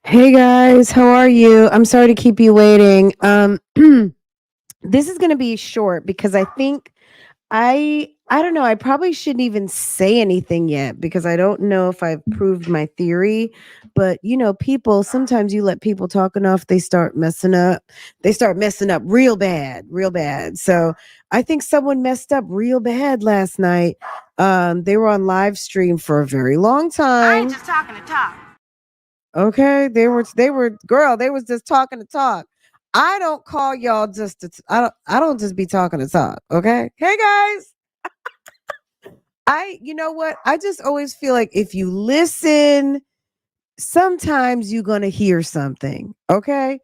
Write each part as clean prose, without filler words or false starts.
Hey guys, how are you? I'm sorry to keep you waiting. This is going to be short because I think I don't know, I probably shouldn't even say anything yet because I don't know if I've proved my theory, but people sometimes you let people talk enough, they start messing up. They start messing up real bad, real bad. So, I think someone messed up real bad last night. They were on live stream for a very long I ain't time. just talking to talk. Okay, they were girl, they was just talking to talk. I don't call y'all just to I don't just be talking to talk, okay? Hey guys. You know what? I just always feel like if you listen, sometimes you're going to hear something, okay?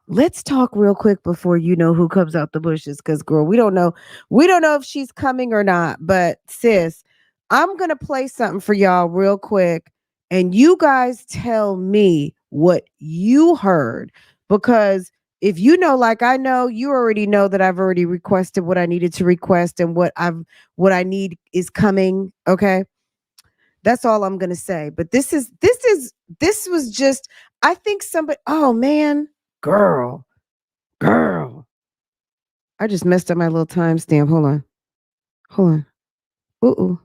Let's talk real quick before you know who comes out the bushes cuz girl, we don't know. We don't know if she's coming or not, but sis, I'm going to play something for y'all real quick and you guys tell me what you heard because if you know like I know, you already know that I've already requested what I needed to request and what I need is coming, okay? That's all I'm going to say. But this was just I think somebody oh man, girl. Girl, I just messed up my little timestamp. Hold on. Hold on. Ooh.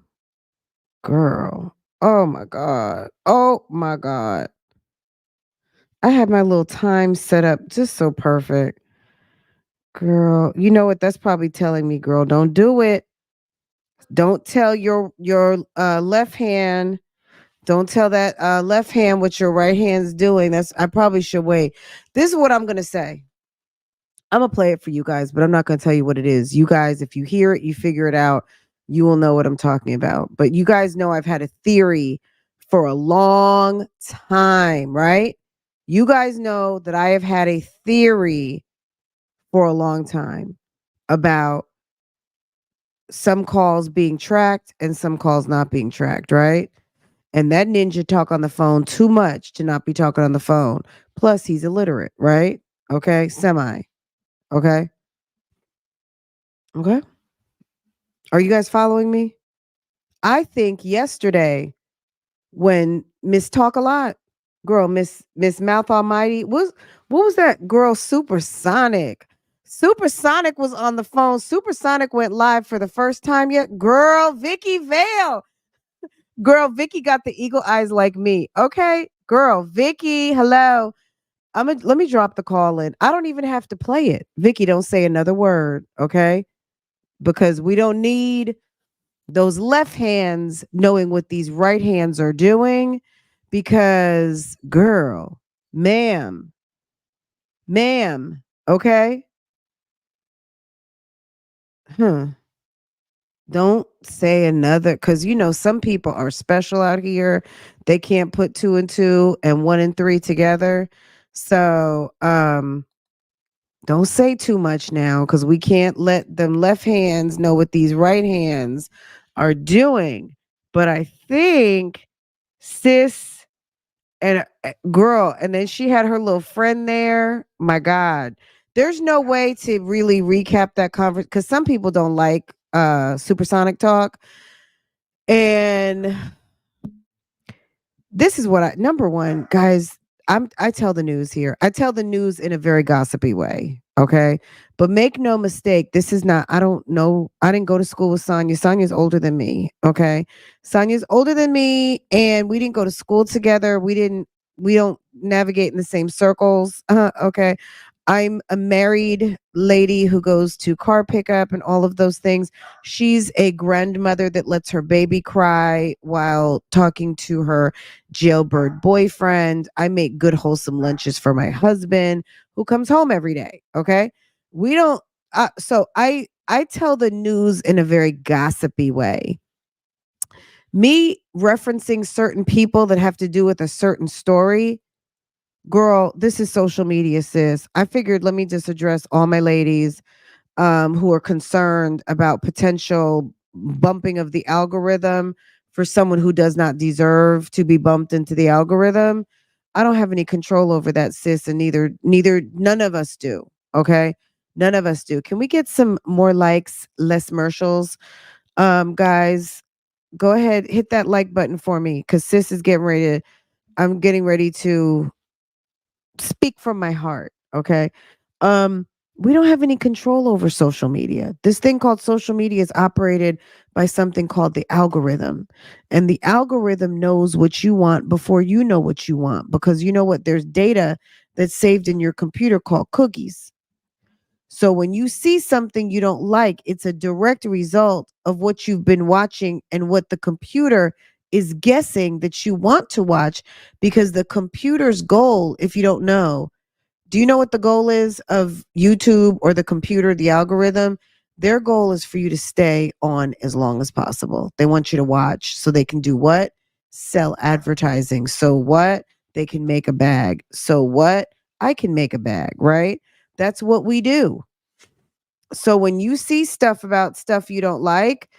Girl. Oh my God. Oh my God. I had my little time set up just so perfect. Girl, you know what? That's probably telling me, girl, don't do it. Don't tell your left hand. Don't tell that left hand what your right hand's doing. That's I probably should wait. This is what I'm gonna say. I'm gonna play it for you guys, but I'm not gonna tell you what it is. You guys, if you hear it, you figure it out, you will know what I'm talking about. But you guys know I've had a theory for a long time, right? You guys know that I have had a theory for a long time about some calls being tracked and some calls not being tracked, right? And that ninja talk on the phone too much to not be talking on the phone. Plus, he's illiterate, right? Okay, semi. Okay, okay. Are you guys following me? I think yesterday when Miss Talk a Lot, girl, Miss Mouth Almighty was what was that girl Supersonic? Supersonic was on the phone. Supersonic went live for the first time yet. Girl, Vicky Vale. Girl, Vicky got the eagle eyes like me. Okay, girl, Vicky, hello. Let me drop the call in. I don't even have to play it. Vicky, don't say another word, okay? Because we don't need those left hands knowing what these right hands are doing because girl, ma'am, okay? Huh. Don't say another cuz some people are special out here. They can't put two and two and one and three together. So, don't say too much now cuz we can't let them left hands know what these right hands are doing. But I think sis and girl, and then she had her little friend there. My God, there's no way to really recap that conference because some people don't like supersonic talk. And this is what I number one, guys. I tell the news here. I tell the news in a very gossipy way. Okay. But make no mistake, this is not, I don't know. I didn't go to school with Sonya. Sonya's older than me. Okay. Sonya's older than me, and we didn't go to school together. We don't navigate in the same circles. Okay. I'm a married lady who goes to car pickup and all of those things. She's a grandmother that lets her baby cry while talking to her jailbird boyfriend. I make good, wholesome lunches for my husband who comes home every day. Okay. We don't, so I tell the news in a very gossipy way. Me referencing certain people that have to do with a certain story. Girl, this is social media, sis. I figured let me just address all my ladies who are concerned about potential bumping of the algorithm for someone who does not deserve to be bumped into the algorithm. I don't have any control over that, sis, and neither none of us do. Okay, none of us do. Can we get some more likes, less commercials? Guys, go ahead, hit that like button for me, because sis is getting ready to. I'm getting ready to. speak from my heart, okay? Um, we don't have any control over social media. This thing called social media is operated by something called the algorithm. And the algorithm knows what you want before you know what you want because you know what? There's data that's saved in your computer called cookies. So when you see something you don't like, it's a direct result of what you've been watching and what the computer is guessing that you want to watch because the computer's goal, if you don't know, do you know what the goal is of YouTube or the computer, the algorithm? Their goal is for you to stay on as long as possible. They want you to watch so they can do what? Sell advertising. So what? They can make a bag. So what? I can make a bag, right? That's what we do. So when you see stuff about stuff you don't like,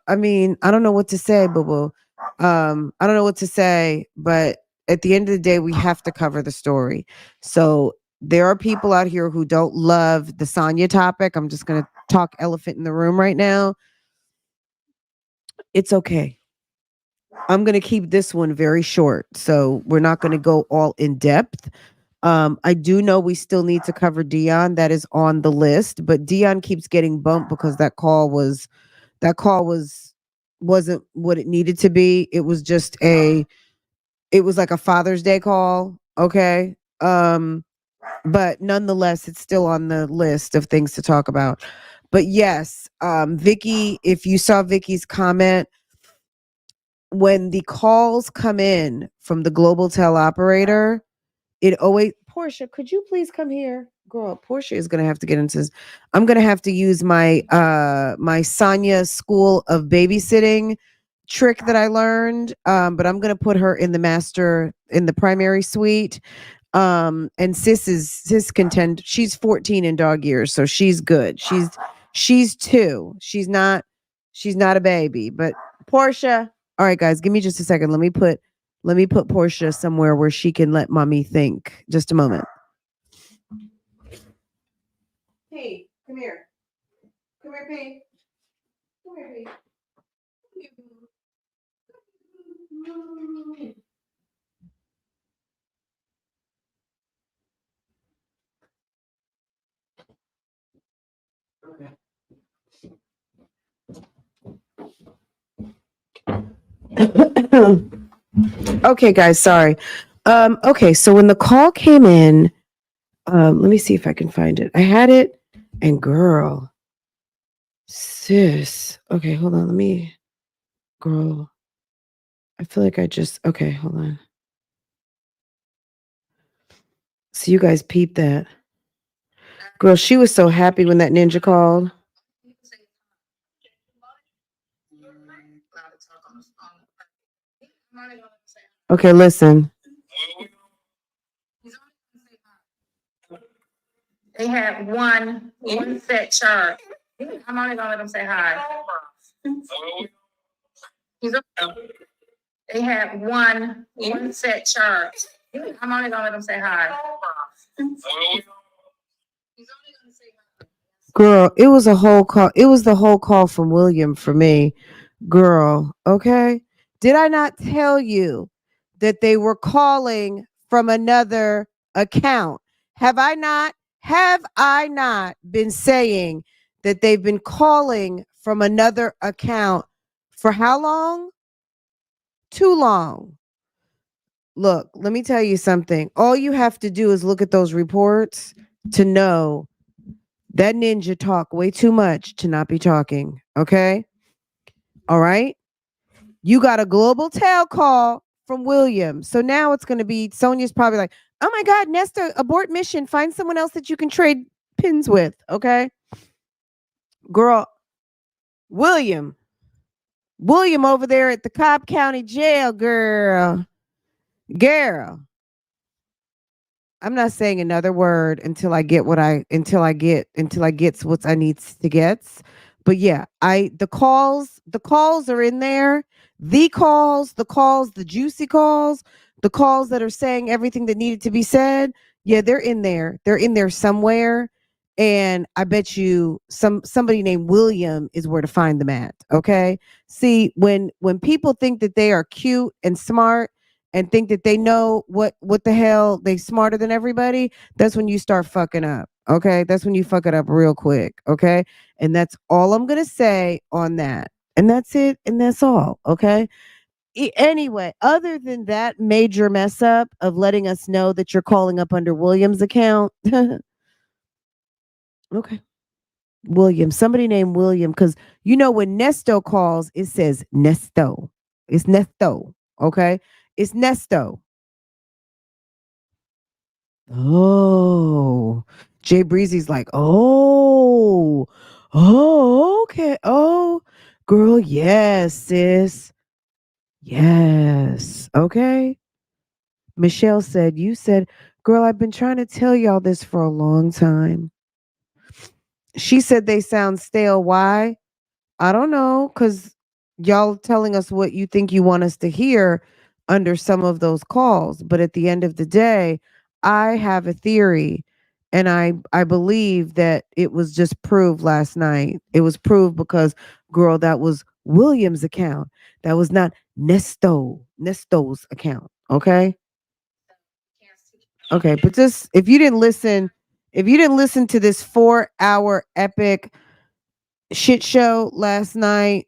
I mean, I don't know what to say, boo boo. I don't know what to say, but at the end of the day, we have to cover the story. So there are people out here who don't love the Sonya topic. I'm just going to talk elephant in the room right now. It's okay. I'm going to keep this one very short. So we're not going to go all in depth. I do know we still need to cover Dion. That is on the list, but Dion keeps getting bumped because that call wasn't what it needed to be. It was like a Father's Day call. Okay. But nonetheless, it's still on the list of things to talk about. But yes, Vicky, if you saw Vicky's comment, when the calls come in from the global tel operator, it always Portia, could you please come here? Girl, Portia is gonna have to get into this. I'm gonna have to use my Sonya school of babysitting trick that I learned. But I'm gonna put her in the primary suite. And sis contend she's 14 in dog years, so she's good. She's two. She's not a baby. But Portia, all right, guys, give me just a second. Let me put Portia somewhere where she can let mommy think. Just a moment. P, come here. Come here, P. Come here, P. Okay. Okay, guys, sorry. Okay, so when the call came in, let me see if I can find it. I had it, and girl, sis. Okay, hold on. Girl, I feel like okay, hold on. So you guys peeped that. Girl, she was so happy when that ninja called. Okay, listen. They had one set charge. I'm only gonna let them say hi. They had one set charge. I'm only gonna let them say hi. Girl, it was a whole call. It was the whole call from William for me. Girl, okay? Did I not tell you that they were calling from another account? Have I not been saying that they've been calling from another account for how long? Too long. Look, let me tell you something. All you have to do is look at those reports to know that ninja talk way too much to not be talking. Okay. All right. You got a global tail call from William. So now it's going to be Sonia's probably like, oh my God, Nesta, abort mission. Find someone else that you can trade pins with. Okay. Girl, William. William over there at the Cobb County Jail, girl. Girl. I'm not saying another word until I get until I gets what I needs to get. But yeah, the calls are in there. The juicy calls, the calls that are saying everything that needed to be said. Yeah, they're in there. They're in there somewhere. And I bet you somebody named William is where to find them at. Okay. See, when people think that they are cute and smart and think that they know what the hell, they smarter than everybody, that's when you start fucking up. Okay? That's when you fuck it up real quick, okay? And that's all I'm going to say on that. And that's it, and that's all, okay? Anyway, other than that major mess up of letting us know that you're calling up under William's account. Okay. William, somebody named William, because when Nesto calls, it says Nesto. It's Nesto. Okay. It's Nesto. Oh. Jay Breezy's like, oh, okay. Oh, girl, yes, sis. Yes. Okay. Michelle said, you said, girl, I've been trying to tell y'all this for a long time. She said they sound stale. Why? I don't know, because y'all telling us what you think you want us to hear under some of those calls. But at the end of the day, I have a theory, and I believe that it was just proved last night. It was proved because, girl, that was William's account. That was not Nesto's account. Okay. Okay, but just if you didn't listen to this 4-hour epic shit show last night,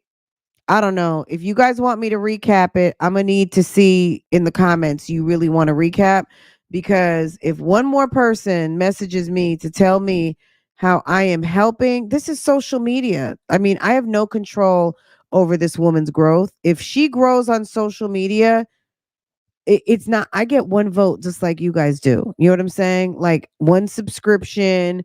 I don't know. If you guys want me to recap it, I'm gonna need to see in the comments you really want to recap, because if one more person messages me to tell me how I am helping, this is social media. I mean, I have no control over this woman's growth. If she grows on social media, it's not, I get one vote just like you guys do. You know what I'm saying? Like one subscription,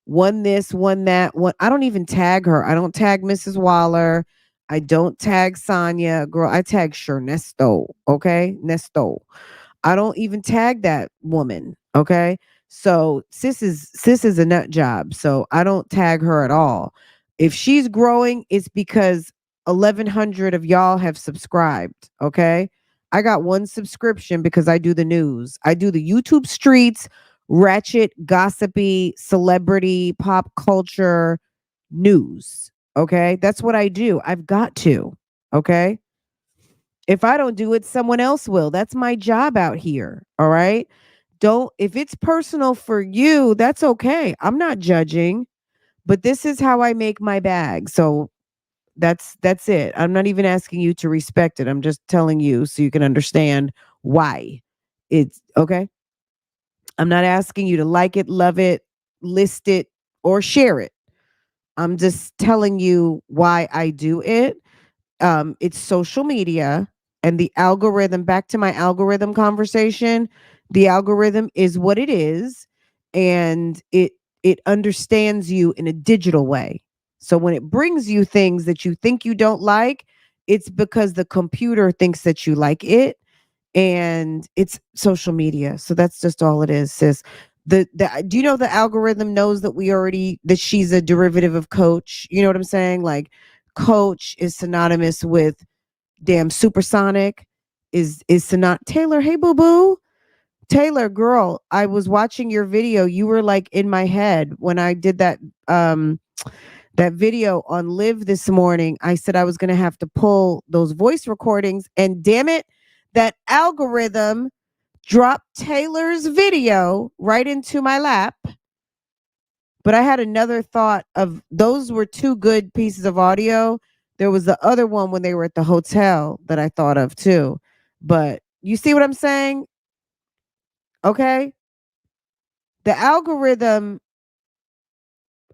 one this, one that, one. I don't even tag her. I don't tag Mrs. Waller. I don't tag Sonya. Girl, I tag sure Nesto. Okay? Nesto. I don't even tag that woman. Okay. So sis is a nut job. So I don't tag her at all. If she's growing, it's because 1,100 of y'all have subscribed. Okay. I got one subscription because I do the news. I do the YouTube streets, ratchet, gossipy, celebrity, pop culture news. Okay. That's what I do. I've got to. Okay. If I don't do it, someone else will. That's my job out here. All right. Don't, if it's personal for you, that's okay. I'm not judging, but this is how I make my bag. So that's it. I'm not even asking you to respect it. I'm just telling you so you can understand why. It's okay. I'm not asking you to like it, love it, list it, or share it. I'm just telling you why I do it. It's social media, and the algorithm, back to my algorithm conversation, the algorithm is what it is, and it understands you in a digital way. So when it brings you things that you think you don't like, it's because the computer thinks that you like it, and it's social media. So that's just all it is, sis. The do you know the algorithm knows that that she's a derivative of coach? You know what I'm saying? Like coach is synonymous with damn supersonic, is synonymous. Taylor, hey boo boo. Taylor, girl, I was watching your video. You were like in my head when I did that video on Live this morning. I said I was going to have to pull those voice recordings, and damn it, that algorithm dropped Taylor's video right into my lap. But I had another thought of those were two good pieces of audio. There was the other one when they were at the hotel that I thought of too. But you see what I'm saying? Okay. The algorithm,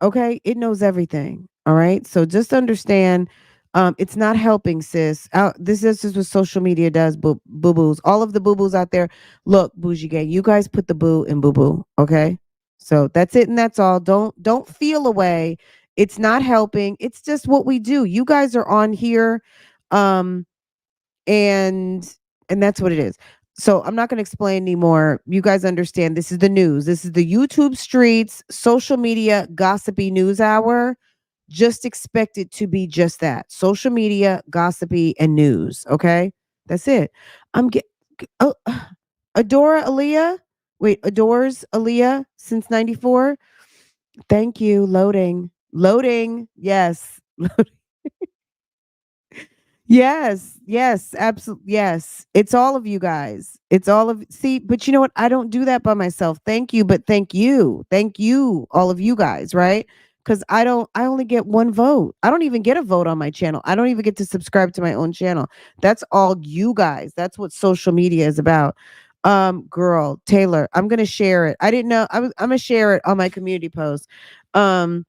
okay, it knows everything. All right. So just understand, it's not helping, sis. This is just what social media does, boo boos. All of the boo boos out there. Look, bougie gang, you guys put the boo in boo boo. Okay. So that's it and that's all. Don't feel away. It's not helping. It's just what we do. You guys are on here. Um, and that's what it is. So I'm not going to explain anymore. You guys understand this is the news. This is the YouTube streets, social media, gossipy news hour. Just expect it to be just that. Social media, gossipy, and news. Okay? That's it. I'm get oh, Adora Aaliyah. Wait, adores Aaliyah since 94. Thank you. Loading. Loading. Yes. Yes, yes, absolutely. Yes. It's all of you guys. It's all of see, but you know what? I don't do that by myself. Thank you, but thank you. Thank you, all of you guys, right? Because I only get one vote. I don't even get a vote on my channel. I don't even get to subscribe to my own channel. That's all you guys. That's what social media is about. Girl, Taylor, I'm gonna share it. I didn't know I'm gonna share it on my community post. Um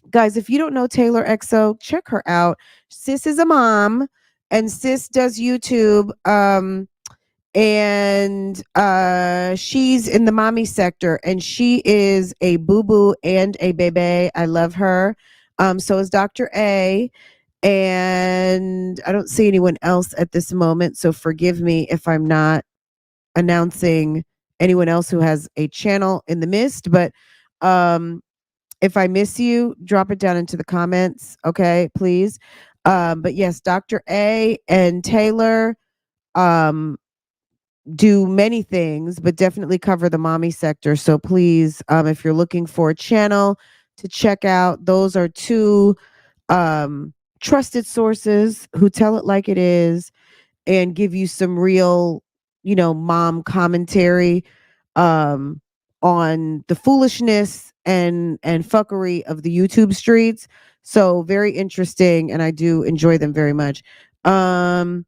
Guys, if you don't know Taylor XO, check her out. Sis is a mom and sis does YouTube. And she's in the mommy sector and she is a boo-boo and a bebe. I love her. So is Dr. A. And I don't see anyone else at this moment. So forgive me if I'm not announcing anyone else who has a channel in the mist, but um if I miss you, drop it down into the comments, okay, please. But yes, Dr. A and Taylor um, do many things, but definitely cover the mommy sector. So please, if you're looking for a channel to check out, those are two trusted sources who tell it like it is and give you some real, mom commentary um on the foolishness and fuckery of the YouTube streets. So very interesting and I do enjoy them very much. Um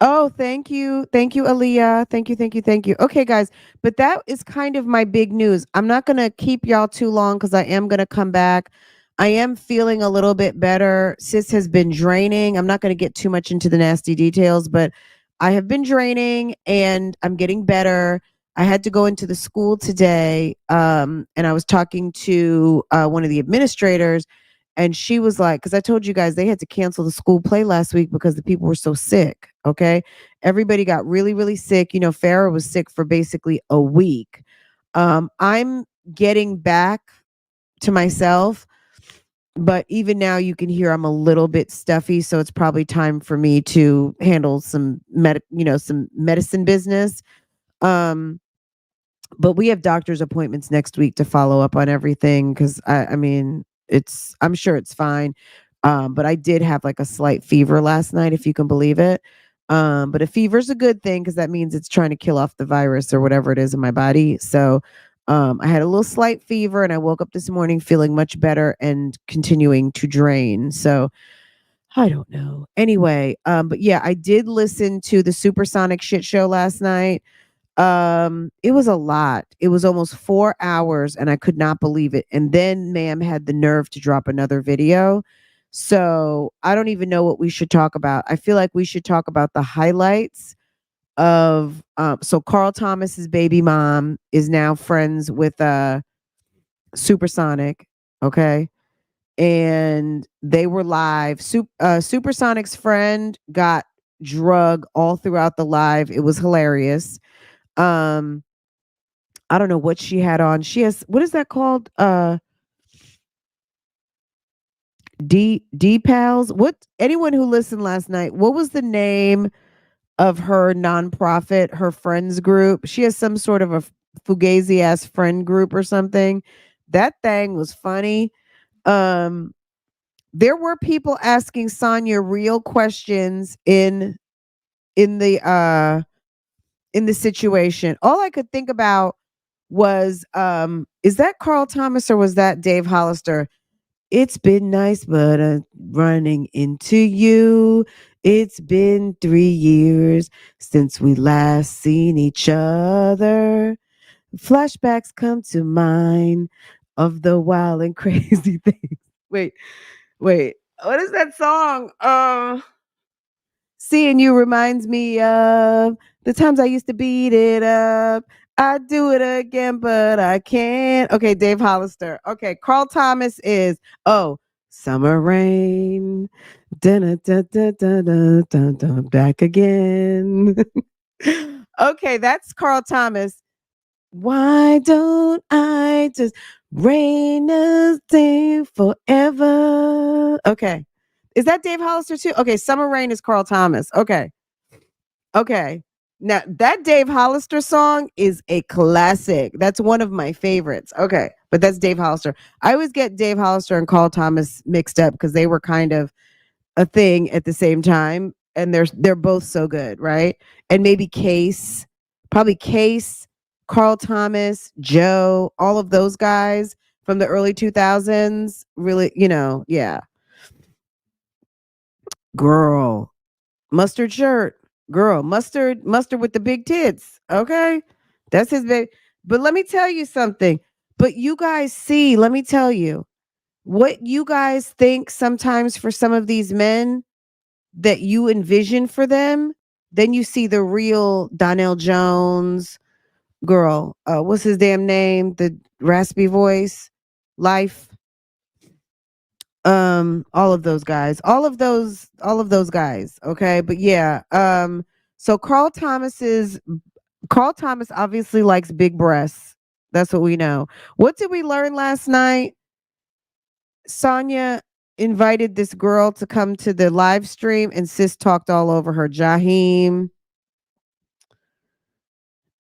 Oh, thank you. Thank you, Aaliyah. Thank you, thank you, thank you. Okay, guys, but that is kind of my big news. I'm not going to keep y'all too long because I am going to come back. I am feeling a little bit better. Sis has been draining. I'm not going to get too much into the nasty details, but I have been draining and I'm getting better. I had to go into the school today, and I was talking to one of the administrators, and she was like, because I told you guys they had to cancel the school play last week because the people were so sick. Okay. Everybody got really, really sick. Farrah was sick for basically a week. I'm getting back to myself, but even now you can hear I'm a little bit stuffy. So it's probably time for me to handle some medicine business. Um, but we have doctor's appointments next week to follow up on everything because I mean I'm sure it's fine. But I did have like a slight fever last night, if you can believe it. But a fever's a good thing because that means it's trying to kill off the virus or whatever it is in my body. So I had a little slight fever and I woke up this morning feeling much better and continuing to drain. So I don't know. Anyway, but yeah, I did listen to the Supersonic shit show last night. It was a lot. It was almost 4 hours and I could not believe it. And then ma'am had the nerve to drop another video. So I don't even know what we should talk about. I feel like we should talk about the highlights of so Carl Thomas's baby mom is now friends with Supersonic, okay? And they were live. Supersonic's friend got drug all throughout the live. It was hilarious. Um I don't know what she had on. She has what is that called? D Pals. What anyone who listened last night, what was the name of her nonprofit, her friends group? She has some sort of a fugazi ass friend group or something. That thing was funny. Um there were people asking Sonya real questions in the in the situation. All I could think about was is that Carl Thomas or was that Dave Hollister? It's been nice, but running into you. It's been 3 years since we last seen each other. Flashbacks come to mind of the wild and crazy things. Wait, wait. What is that song? Seeing you reminds me of the times I used to beat it up. I'd do it again, but I can't. Okay, Dave Hollister. Okay, Carl Thomas is Summer Rain. Dun, dun, dun, dun, dun, dun, dun, back again. Okay, that's Carl Thomas. Why don't I just rain a day forever? Okay. Is that Dave Hollister too? Okay, Summer Rain is Carl Thomas. Okay. Okay. Now that Dave Hollister song is a classic. That's one of my favorites. Okay. But that's Dave Hollister. I always get Dave Hollister and Carl Thomas mixed up because they were kind of a thing at the same time, and they're both so good, right? And maybe Case, probably Case, Carl Thomas, Joe, all of those guys from the early 2000s, really, yeah. Girl, mustard shirt, girl, mustard with the big tits, okay? That's his baby. But let me tell you something. But you guys see, let me tell you, what you guys think sometimes for some of these men that you envision for them, then you see the real Donnell Jones, girl. What's his damn name? The raspy voice, Life. All of those guys, all of those guys. Okay, but yeah. So Carl Thomas obviously likes big breasts. That's what we know. What did we learn last night? Sonya invited this girl to come to the live stream, and sis talked all over her. Jaheim,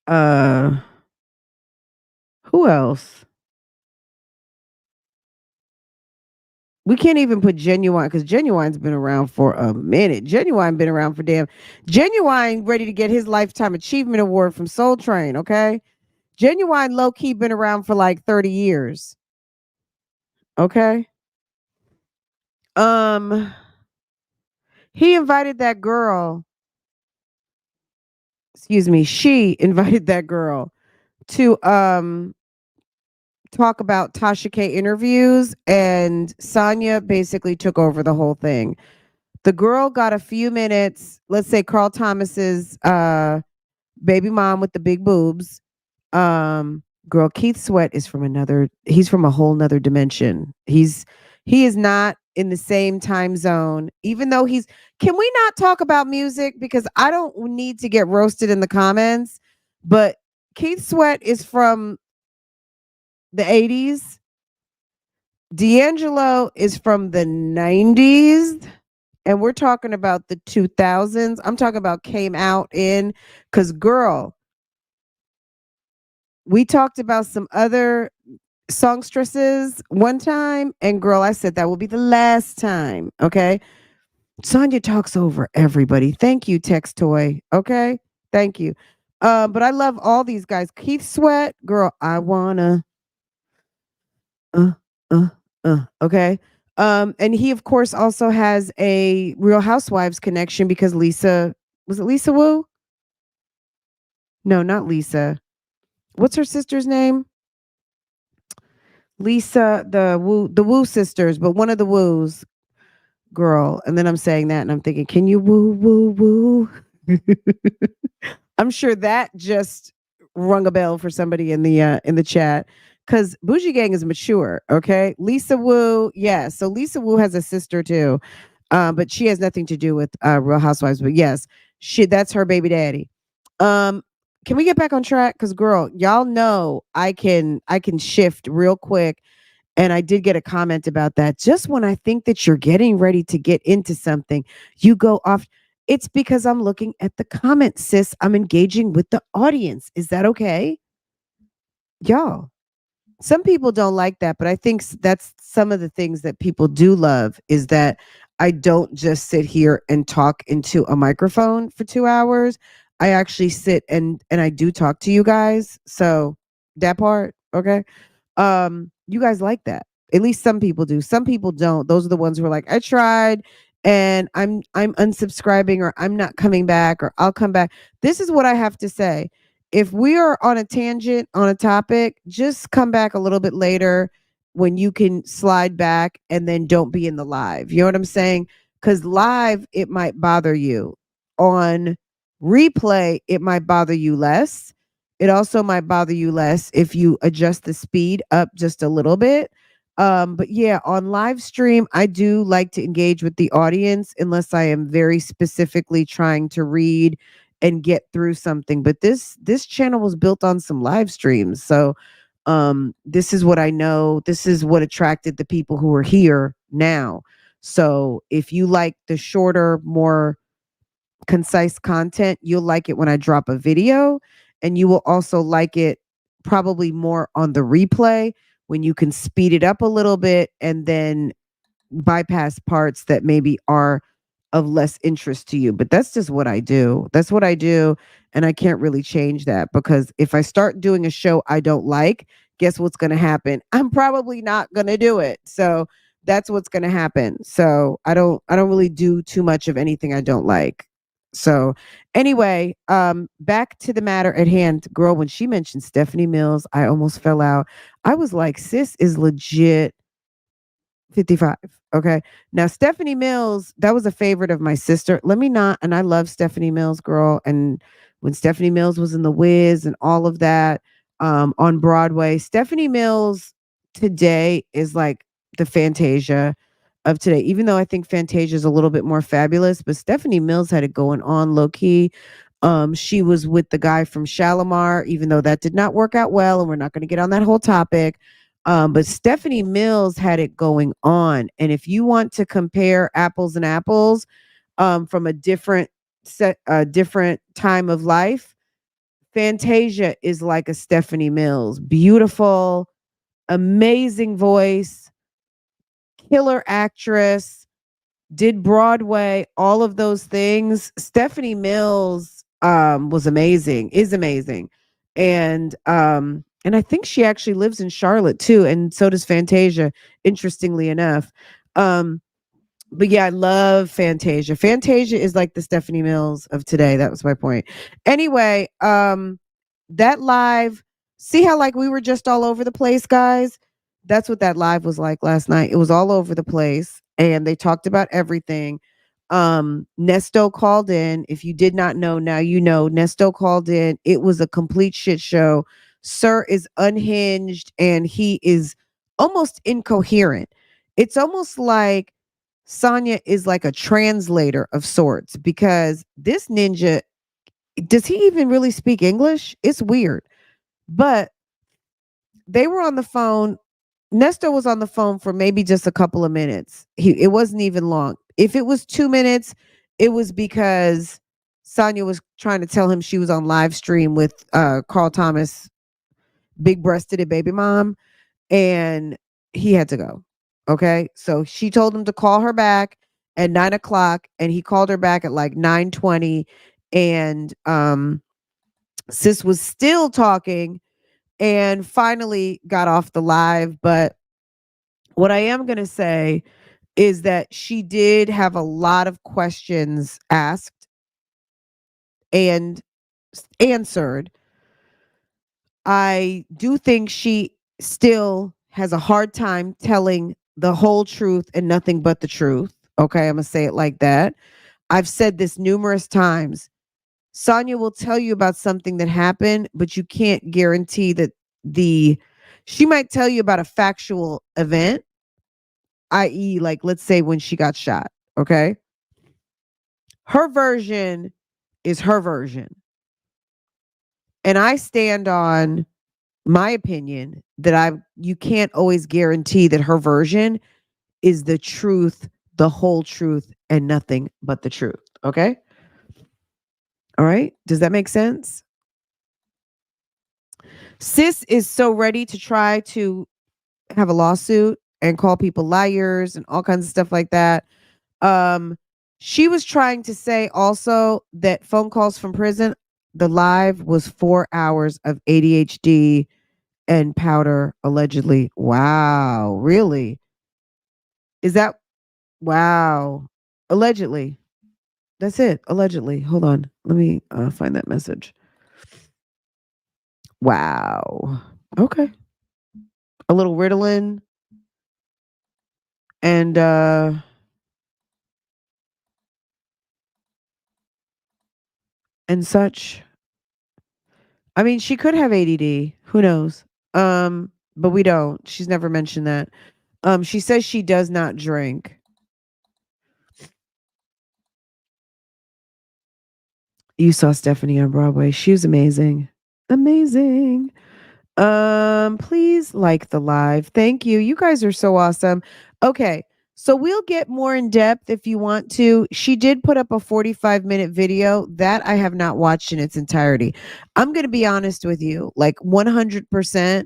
uh, who else? We can't even put Genuine because Genuine's been around for a minute. Genuine been around for damn. Genuine ready to get his lifetime achievement award from Soul Train. Okay, Genuine low key been around for like 30 years. Okay. Um, he invited that girl. Excuse me. She invited that girl to talk about Tasha K interviews, and Sonya basically took over the whole thing. The girl got a few minutes. Let's say Carl Thomas's baby mom with the big boobs. Girl, Keith Sweat is from he's from a whole nother dimension. He is not in the same time zone, even though can we not talk about music? Because I don't need to get roasted in the comments, but Keith Sweat is from the 80s. D'Angelo is from the 90s. And we're talking about the 2000s. I'm talking about came out in, because girl, we talked about some other songstresses one time, and girl, I said that will be the last time. Okay. Sonya talks over everybody. Thank you, Text Toy. Okay. Thank you. But I love all these guys. Keith Sweat, girl, I wanna uh uh okay. And he of course also has a Real Housewives connection because Lisa, was it Lisa Wu? No, not Lisa. What's her sister's name? Lisa, the Wu sisters, but one of the Woos, girl. And then I'm saying that and I'm thinking, can you woo woo woo? I'm sure that just rung a bell for somebody in the chat. Cause Bougie Gang is mature, okay? Lisa Wu, yeah. So Lisa Wu has a sister too. But she has nothing to do with Real Housewives. But yes, that's her baby daddy. Um, can we get back on track? Because girl, y'all know I can shift real quick. And I did get a comment about that. Just when I think that you're getting ready to get into something, you go off. It's because I'm looking at the comments, sis. I'm engaging with the audience. Is that okay? Y'all. Some people don't like that, but I think that's some of the things that people do love is that I don't just sit here and talk into a microphone for 2 hours. I actually sit and I do talk to you guys. So that part, okay? You guys like that. At least some people do. Some people don't. Those are the ones who are like, I tried and I'm unsubscribing, or I'm not coming back, or I'll come back. This is what I have to say. If we are on a tangent on a topic, just come back a little bit later when you can slide back, and then don't be in the live. You know what I'm saying? Because live, it might bother you. On replay, it might bother you less. It also might bother you less if you adjust the speed up just a little bit. But yeah, on live stream, I do like to engage with the audience unless I am very specifically trying to read and get through something. But this channel was built on some live streams. So this is what I know. This is what attracted the people who are here now. So if you like the shorter, more concise content, you'll like it when I drop a video, and you will also like it probably more on the replay when you can speed it up a little bit and then bypass parts that maybe are of less interest to you. But that's just what I do. That's what I do. And I can't really change that because if I start doing a show I don't like, guess what's going to happen? I'm probably not going to do it. So that's what's going to happen. So I don't really do too much of anything I don't like. So anyway, back to the matter at hand. Girl, when she mentioned Stephanie Mills, I almost fell out. I was like, sis is legit 55. Okay. Now, Stephanie Mills, that was a favorite of my sister. Let me not, and I love Stephanie Mills, girl. And when Stephanie Mills was in The Wiz and all of that on Broadway, Stephanie Mills today is like the Fantasia of today, even though I think Fantasia is a little bit more fabulous, but Stephanie Mills had it going on low key. She was with the guy from Shalimar, even though that did not work out well, and we're not going to get on that whole topic. But Stephanie Mills had it going on. And if you want to compare apples and apples from a different time of life, Fantasia is like a Stephanie Mills. Beautiful, amazing voice, killer actress, did Broadway, all of those things. Stephanie Mills was amazing, is amazing. And I think she actually lives in Charlotte too, and so does Fantasia, interestingly enough. Um but yeah, I love Fantasia. Fantasia is like the Stephanie Mills of today. That was my point. Anyway, that live, see how like we were just all over the place, guys? That's what that live was like last night. It was all over the place and they talked about everything. Nesto called in. If you did not know, now you know. Nesto called in. It was a complete shit show. Sir is unhinged and he is almost incoherent. It's almost like Sonya is like a translator of sorts because this ninja, does he even really speak English? It's weird. But they were on the phone. Nestor was on the phone for maybe just a couple of minutes. It wasn't even long. If it was 2 minutes, it was because Sonya was trying to tell him she was on live stream with Carl Thomas, big breasted baby mom, and he had to go. Okay. So she told him to call her back at 9 o'clock, and he called her back at like 9:20. And sis was still talking and finally got off the live. But what I am going to say is that she did have a lot of questions asked and answered. I do think she still has a hard time telling the whole truth and nothing but the truth. Okay, I'm going to say it like that. I've said this numerous times. Sonya will tell you about something that happened, but you can't guarantee that she might tell you about a factual event, i.e., like let's say when she got shot. Okay. Her version is her version. And I stand on my opinion that you can't always guarantee that her version is the truth, the whole truth, and nothing but the truth. Okay. All right. Does that make sense? Sis is so ready to try to have a lawsuit and call people liars and all kinds of stuff like that. Um, she was trying to say also that phone calls from prison, the live was 4 hours of ADHD and powder allegedly. Wow, really? Is that wow? Allegedly. That's it. Allegedly. Hold on. Let me find that message. Wow. Okay. A little Ritalin and such. I mean, she could have ADD. Who knows? But we don't. She's never mentioned that. She says she does not drink. You saw Stephanie on Broadway. She was amazing. Amazing. Please like the live. Thank you. You guys are so awesome. Okay. So we'll get more in depth if you want to. She did put up a 45-minute video that I have not watched in its entirety. I'm going to be honest with you, like 100%.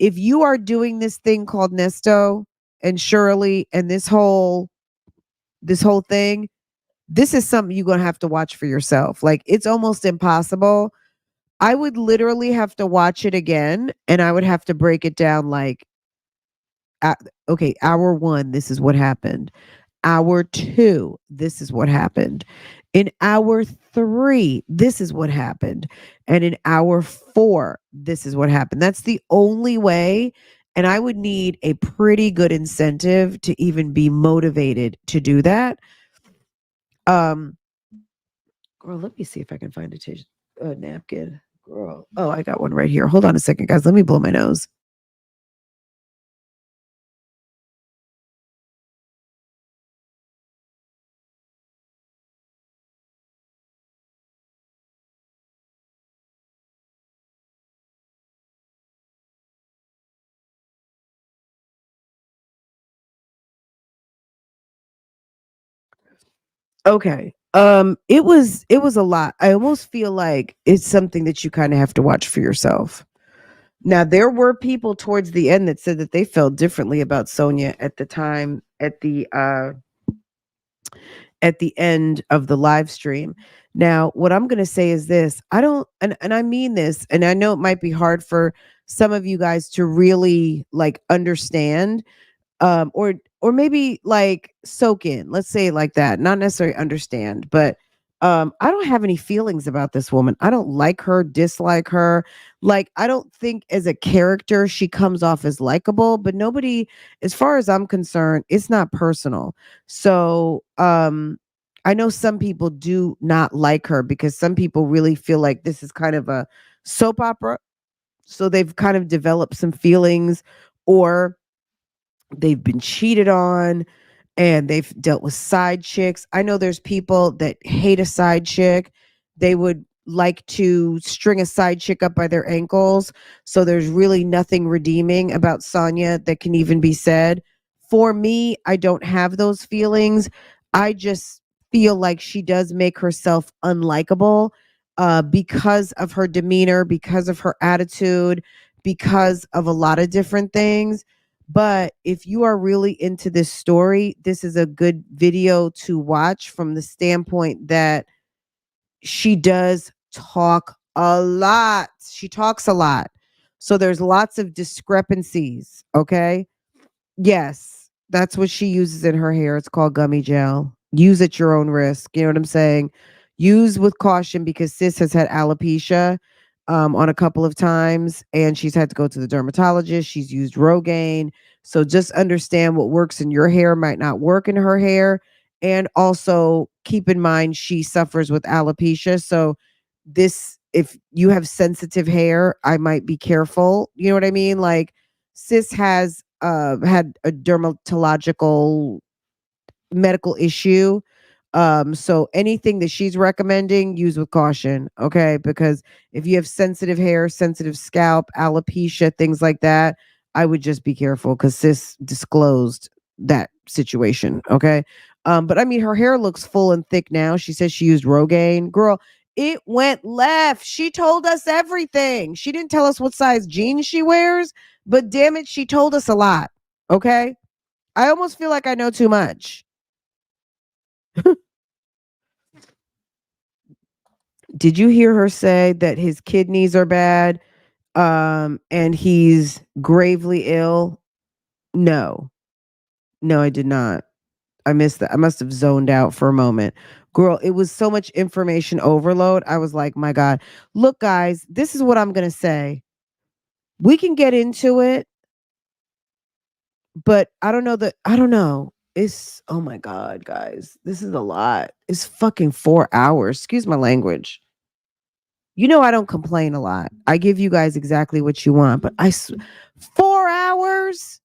If you are doing this thing called Nesto and Shirley and this whole thing, this is something you're gonna have to watch for yourself. Like it's almost impossible. I would literally have to watch it again and I would have to break it down like uh, okay, hour 1, this is what happened. Hour 2, this is what happened. In hour 3, this is what happened. And in hour 4, this is what happened. That's the only way. And I would need a pretty good incentive to even be motivated to do that. Um, girl, let me see if I can find a napkin. Girl, oh, I got one right here. Hold on a second, guys. Let me blow my nose. Okay. It was a lot. I almost feel like it's something that you kind of have to watch for yourself. Now, there were people towards the end that said that they felt differently about Sonya at the time at the end of the live stream. Now, what I'm going to say is this. I don't and I mean this and I know it might be hard for some of you guys to really like understand or maybe like soak in, let's say it like that, not necessarily understand, but I don't have any feelings about this woman. I don't like her, dislike her. Like I don't think as a character she comes off as likable, but nobody, as far as I'm concerned, it's not personal. So I know some people do not like her because some people really feel like this is kind of a soap opera, so they've kind of developed some feelings, or they've been cheated on and they've dealt with side chicks. I know there's people that hate a side chick. They would like to string a side chick up by their ankles. So there's really nothing redeeming about Sonya that can even be said. For me, I don't have those feelings. I just feel like she does make herself unlikable because of her demeanor, because of her attitude, because of a lot of different things. But if you are really into this story, this is a good video to watch from the standpoint that she does talk a lot. She talks a lot. So there's lots of discrepancies. Okay. Yes, that's what she uses in her hair. It's called gummy gel. Use at your own risk. You know what I'm saying? Use with caution because sis has had alopecia on a couple of times and she's had to go to the dermatologist. She's used Rogaine. So just understand what works in your hair might not work in her hair. And also keep in mind she suffers with alopecia. So this, if you have sensitive hair, I might be careful. You know what I mean? Like sis has had a dermatological medical issue. So anything that she's recommending, use with caution, okay? Because if you have sensitive hair, sensitive scalp, alopecia, things like that, I would just be careful because sis disclosed that situation, okay? But I mean, her hair looks full and thick now. She says she used Rogaine. Girl, it went left. She told us everything. She didn't tell us what size jeans she wears, but damn it, she told us a lot, okay? I almost feel like I know too much. Did you hear her say that his kidneys are bad and he's gravely ill? No. No, I did not. I missed that. I must have zoned out for a moment. Girl, it was so much information overload. I was like, my God. Look, guys, this is what I'm going to say. We can get into it, but I don't know. It's, oh my God, guys. This is a lot. It's fucking 4 hours. Excuse my language. You know, I don't complain a lot. I give you guys exactly what you want, but 4 hours?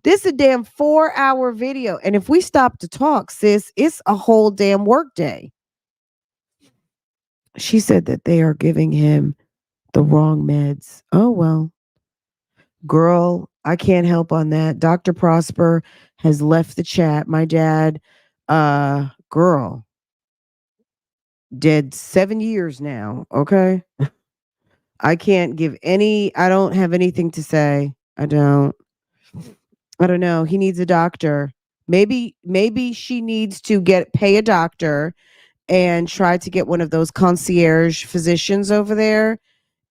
This is a damn 4 hour video. And if we stop to talk, sis, it's a whole damn work day. She said that they are giving him the wrong meds. Oh, well, girl, I can't help on that. Dr. Prosper has left the chat. My dad, girl, dead 7 years now. Okay. I can't give any, I don't have anything to say. I don't. I don't know. He needs a doctor. Maybe she needs to get pay a doctor and try to get one of those concierge physicians over there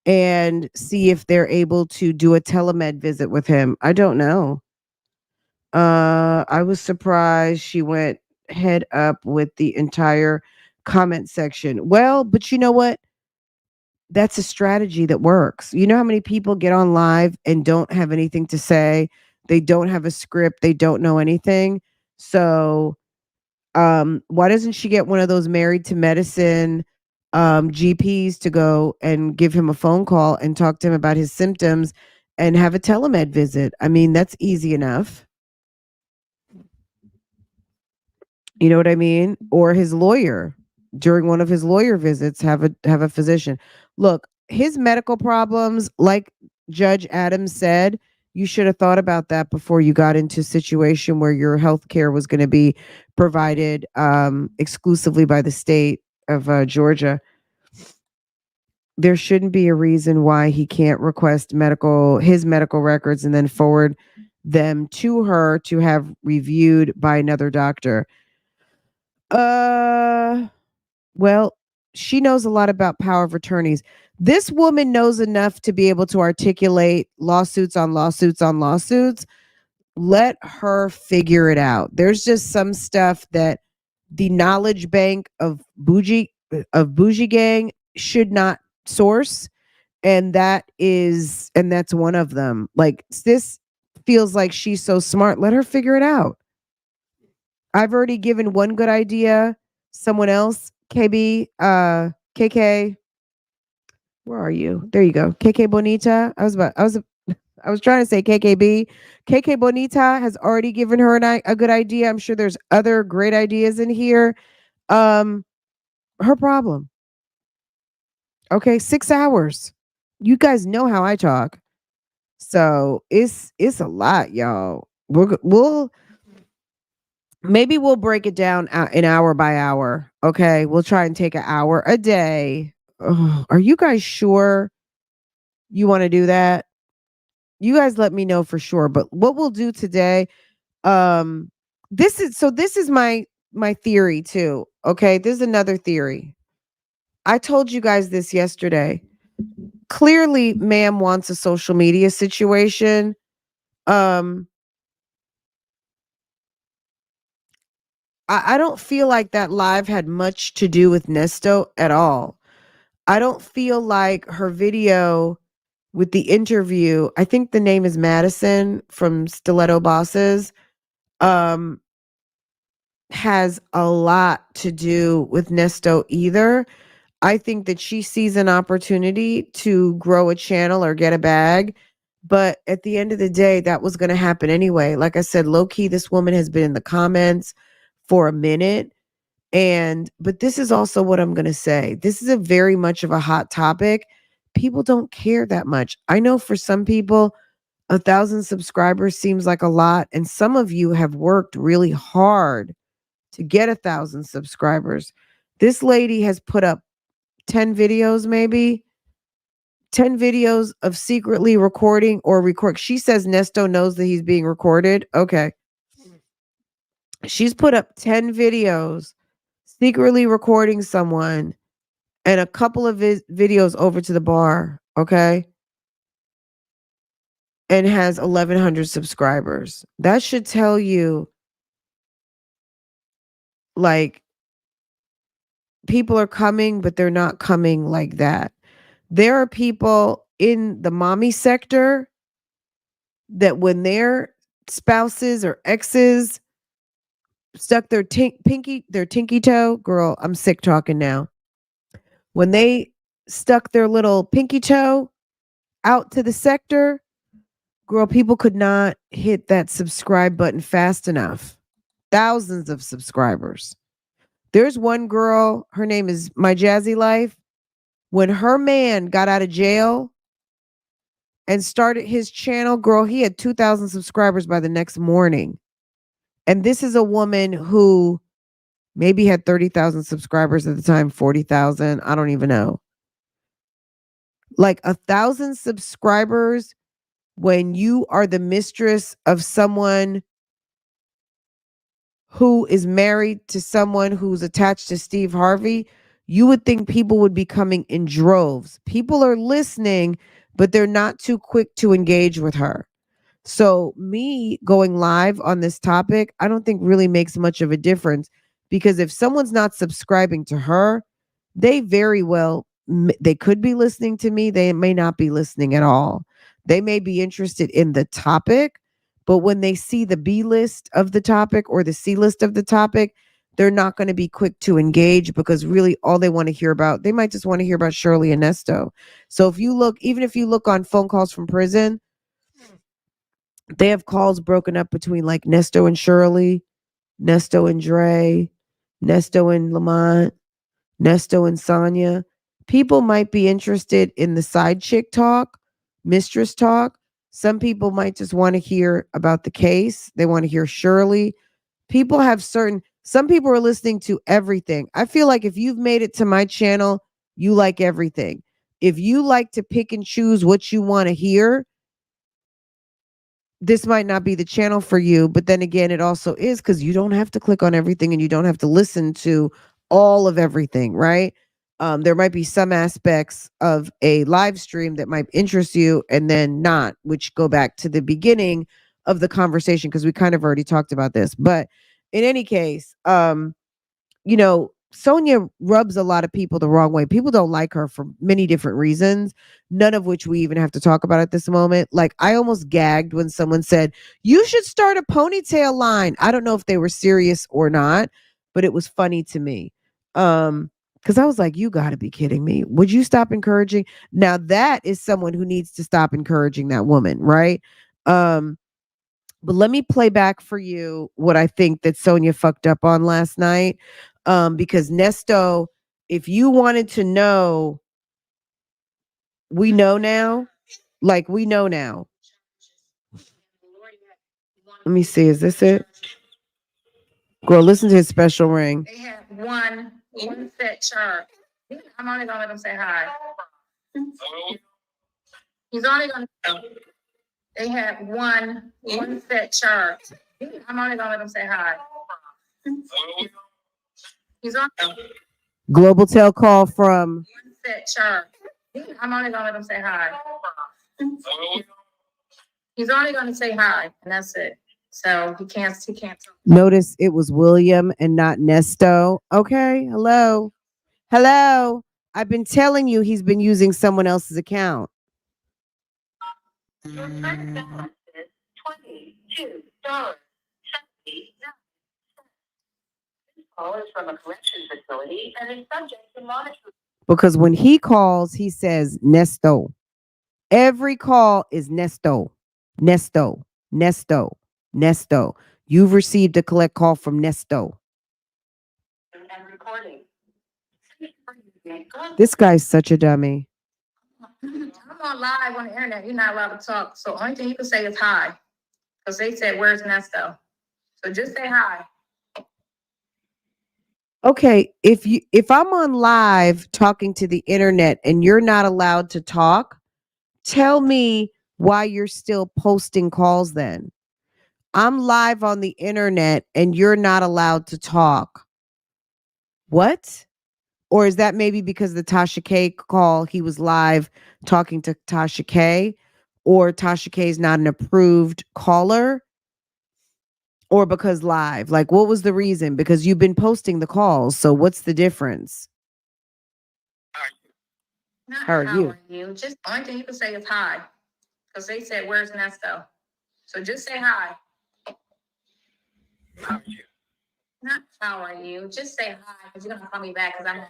and see if they're able to do a telemed visit with him. I don't know. I was surprised she went head up with the entire comment section. Well, but you know what? That's a strategy that works. You know how many people get on live and don't have anything to say? They don't have a script, they don't know anything. So, why doesn't she get one of those married to medicine GPs to go and give him a phone call and talk to him about his symptoms and have a telemed visit? I mean, that's easy enough. You know what I mean? Or his lawyer during one of his lawyer visits have a physician. Look, his medical problems, like Judge Adams said, you should have thought about that before you got into a situation where your health care was going to be provided exclusively by the state of Georgia. There shouldn't be a reason why he can't request his medical records and then forward them to her to have reviewed by another doctor. Uh, well, she knows a lot about power of attorneys. This woman knows enough to be able to articulate lawsuits on lawsuits on lawsuits. Let her figure it out. There's just some stuff that the knowledge bank of bougie gang should not source, and that's one of them. Like, this feels like she's so smart. Let her figure it out. I've already given one good idea. Someone else, KK, where are you? There you go. KK Bonita. I was trying to say KKB. KK Bonita has already given her a good idea. I'm sure there's other great ideas in here. Um, her problem. Okay, 6 hours. You guys know how I talk, so it's a lot, y'all. We'll maybe we'll break it down an hour by hour. Okay, we'll try and take an hour a day. Ugh, are you guys sure you want to do that? You guys let me know for sure. But what we'll do today, um, this is my theory too. Okay, this is another theory. I told you guys this yesterday. Clearly, ma'am wants a social media situation. Um, I don't feel like that live had much to do with Nesto at all. I don't feel like her video with the interview, I think the name is Madison from Stiletto Bosses, um, has a lot to do with Nesto either. I think that she sees an opportunity to grow a channel or get a bag. But at the end of the day, that was going to happen anyway. Like I said, low key, this woman has been in the comments for a minute. But this is also what I'm going to say. This is a very much of a hot topic. People don't care that much. I know for some people, 1,000 subscribers seems like a lot. And some of you have worked really hard to get 1,000 subscribers. This lady has put up 10 videos, maybe 10 videos of secretly recording or record. She says Nesto knows that he's being recorded. Okay. She's put up 10 videos secretly recording someone and a couple of videos over to the bar. Okay. And has 1,100 subscribers. That should tell you, like, people are coming, but they're not coming like that. There are people in the mommy sector that when their spouses or exes stuck their tinky toe, girl, I'm sick talking now. When they stuck their little pinky toe out to the sector, girl, people could not hit that subscribe button fast enough. Thousands of subscribers. There's one girl, her name is My Jazzy Life. When her man got out of jail and started his channel, girl, he had 2,000 subscribers by the next morning. And this is a woman who maybe had 30,000 subscribers at the time, 40,000. I don't even know. Like 1,000 subscribers when you are the mistress of someone who is married to someone who's attached to Steve Harvey, you would think people would be coming in droves. People are listening, but they're not too quick to engage with her. So, me going live on this topic, I don't think really makes much of a difference because if someone's not subscribing to her, they very well they could be listening to me, they may not be listening at all. They may be interested in the topic, but when they see the B list of the topic or the C list of the topic, they're not going to be quick to engage because really all they want to hear about, they might just want to hear about Shirley and Nesto. So if you look, even if you look on phone calls from prison, they have calls broken up between like Nesto and Shirley, Nesto and Dre, Nesto and Lamont, Nesto and Sonya. People might be interested in the side chick talk, mistress talk. Some people might just want to hear about the case. They want to hear Shirley. People have some people are listening to everything. I feel like if you've made it to my channel, you like everything. If you like to pick and choose what you want to hear, this might not be the channel for you, but then again, it also is because you don't have to click on everything and you don't have to listen to all of everything, right? There might be some aspects of a live stream that might interest you and then not, which go back to the beginning of the conversation because we kind of already talked about this. But in any case, Sonya rubs a lot of people the wrong way. People don't like her for many different reasons, none of which we even have to talk about at this moment. Like, I almost gagged when someone said, "You should start a ponytail line." I don't know if they were serious or not, but it was funny to me. Because I was like, you got to be kidding me. Would you stop encouraging? Now, that is someone who needs to stop encouraging that woman, right? But let me play back for you what I think that Sonya fucked up on last night. Because Nesto, if you wanted to know, we know now. Like, we know now. Let me see. Is this it? Girl, listen to his special ring. They have one set chart. I'm only gonna let them say hi. He's only gonna. They have one set chart. I'm only gonna let them say hi. He's on Global Tel call from one set chart. I'm only gonna let them say hi. He's only gonna say hi, and that's it. So he can't. Notice it was William and not Nesto. Okay. Hello. Hello. I've been telling you he's been using someone else's account. Your current balance is $22.79. This call is from a correction facility and is subject to monitoring. Because when he calls, he says Nesto. Every call is Nesto, Nesto, Nesto, Nesto. You've received a collect call from Nesto. And recording. This guy's such a dummy. I'm on live on the internet. You're not allowed to talk. So only thing you can say is hi. Because they said, "Where's Nesto?" So just say hi. Okay, if I'm on live talking to the internet and you're not allowed to talk, tell me why you're still posting calls then. I'm live on the internet and you're not allowed to talk. What? Or is that maybe because the Tasha K call, he was live talking to Tasha K, or Tasha K is not an approved caller, or because live? Like, what was the reason? Because you've been posting the calls. So what's the difference? How are you? Just only thing you can say is hi. Because they said, "Where's Nesto?" So just say hi. How are you? Not how are you. Just say hi because you're gonna call me back because I'm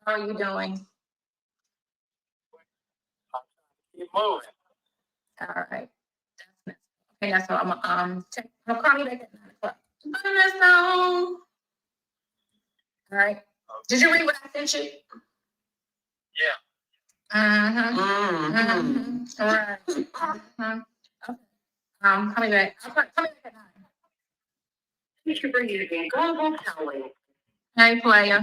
how are you doing? Keep moving. All right. Okay, that's what I'm call me back at 9 o'clock. Bye, Nesto. All right. Did you read what I sent you? Yeah. All right. Okay. Call me back. Call me back at 9. You should bring you again. Go Kelly. Hey, player.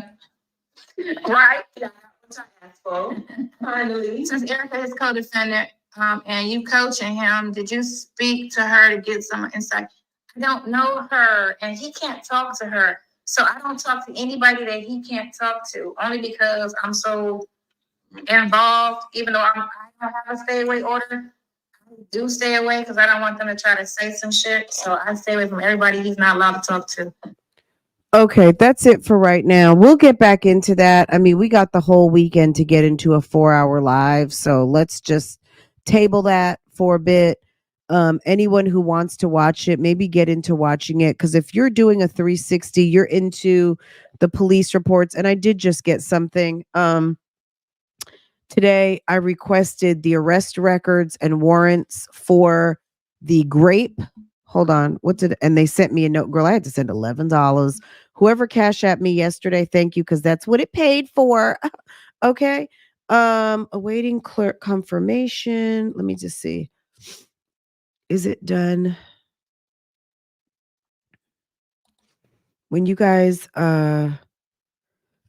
Right. Yeah. which I asked for, finally. Since Erica is co-defendant, and you coaching him, did you speak to her to get some insight? I don't know her, and he can't talk to her. So I don't talk to anybody that he can't talk to, only because I'm so involved, even though I don't have a stay away order. I do stay away because I don't want them to try to say some shit. So I stay away from everybody he's not allowed to talk to. Okay, that's it for right now. We'll get back into that. I mean, we got the whole weekend to get into a 4-hour live, so let's just table that for a bit. Anyone who wants to watch it, maybe get into watching it, because if you're doing a 360, you're into the police reports. And I did just get something. Today, I requested the arrest records and warrants for the grape. Hold on. And they sent me a note. Girl, I had to send $11. Whoever cash at me yesterday, thank you, because that's what it paid for. Okay. Awaiting clerk confirmation. Let me just see. Is it done? When you guys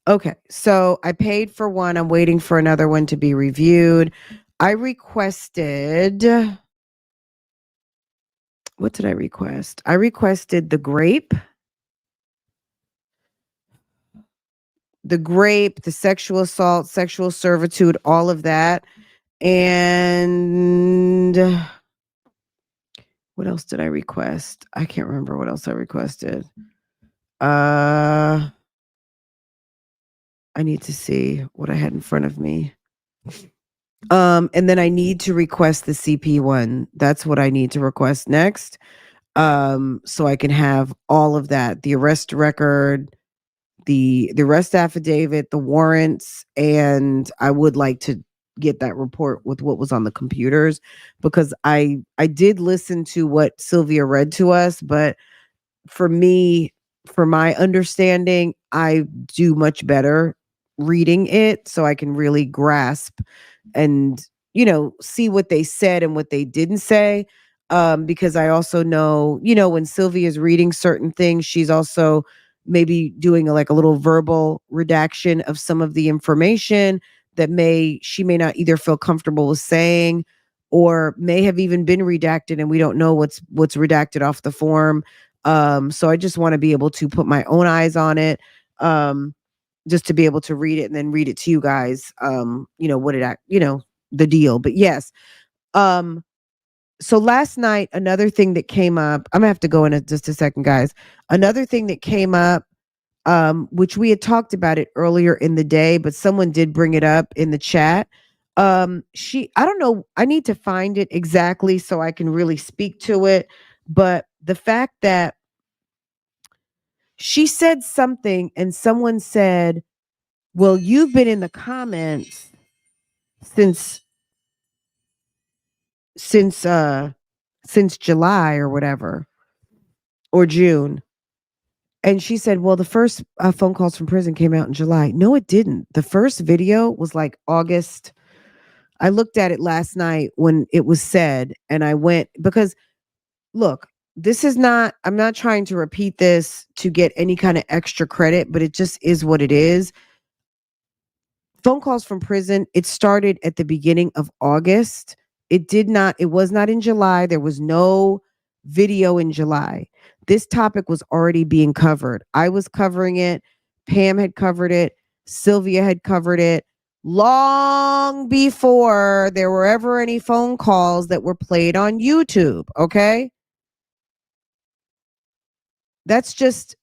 okay, so I paid for one. I'm waiting for another one to be reviewed. I requested, what did I request? I requested the grape, the sexual assault, sexual servitude, all of that. And what else did I request? I can't remember what else I requested. I need to see what I had in front of me. And then I need to request the CP one. That's what I need to request next. So I can have all of that, the arrest record, the arrest affidavit, the warrants, and I would like to get that report with what was on the computers, because I did listen to what Sylvia read to us, but for me, for my understanding, I do much better reading it so I can really grasp and, see what they said and what they didn't say. Because I also know, when Sylvia's reading certain things, she's also maybe doing like a little verbal redaction of some of the information that she may not either feel comfortable with saying, or may have even been redacted and we don't know what's redacted off the form. So I just want to be able to put my own eyes on it, just to be able to read it and then read it to you guys. The deal. But yes. So last night, another thing that came up, I'm gonna have to go in just a second, guys. Another thing that came up, which we had talked about it earlier in the day, but someone did bring it up in the chat. I don't know, I need to find it exactly so I can really speak to it. But the fact that she said something and someone said, well, you've been in the comments since July or whatever, or June. And she said, well, the first phone calls from prison came out in July. No, it didn't. The first video was like August. I looked at it last night when it was said, and I went, because look, I'm not trying to repeat this to get any kind of extra credit, but it just is what it is. Phone calls from prison, it started at the beginning of August. It was not in July. There was no video in July. This topic was already being covered. I was covering it. Pam had covered it. Sylvia had covered it long before there were ever any phone calls that were played on YouTube. Okay. That's just